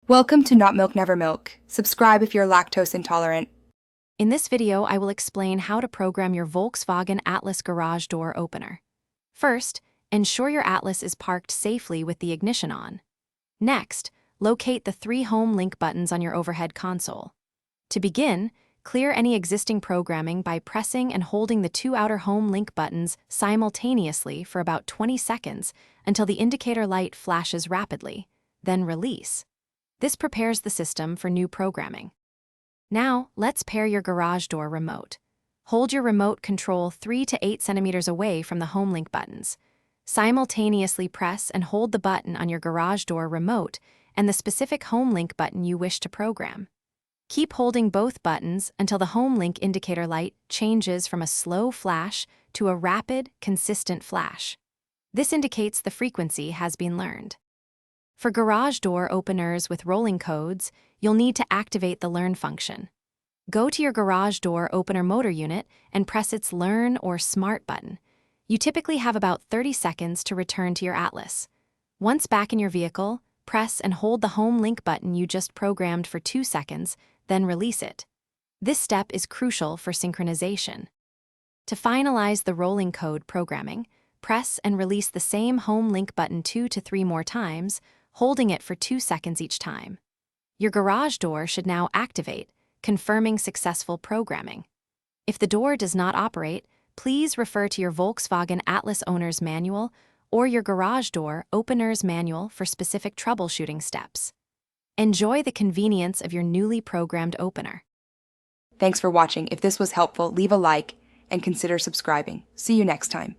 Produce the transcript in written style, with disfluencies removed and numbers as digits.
Welcome to Not Milk Never Milk. Subscribe if you're lactose intolerant. In this video, I will explain how to program your Volkswagen Atlas garage door opener. First, ensure your Atlas is parked safely with the ignition on. Next, locate the 3 home link buttons on your overhead console. To begin, clear any existing programming by pressing and holding the 2 outer home link buttons simultaneously for about 20 seconds until the indicator light flashes rapidly, then release. This prepares the system for new programming. Now, let's pair your garage door remote. Hold your remote control 3 to 8 centimeters away from the home link buttons. Simultaneously press and hold the button on your garage door remote and the specific home link button you wish to program. Keep holding both buttons until the home link indicator light changes from a slow flash to a rapid, consistent flash. This indicates the frequency has been learned. For garage door openers with rolling codes, you'll need to activate the Learn function. Go to your garage door opener motor unit and press its Learn or Smart button. You typically have about 30 seconds to return to your Atlas. Once back in your vehicle, press and hold the home link button you just programmed for 2 seconds, then release it. This step is crucial for synchronization. To finalize the rolling code programming, press and release the same home link button 2 to 3 more times, holding it for 2 seconds each time. Your garage door should now activate, confirming successful programming. If the door does not operate, please refer to your Volkswagen Atlas Owner's Manual or your garage door opener's manual for specific troubleshooting steps. Enjoy the convenience of your newly programmed opener. Thanks for watching. If this was helpful, leave a like and consider subscribing. See you next time.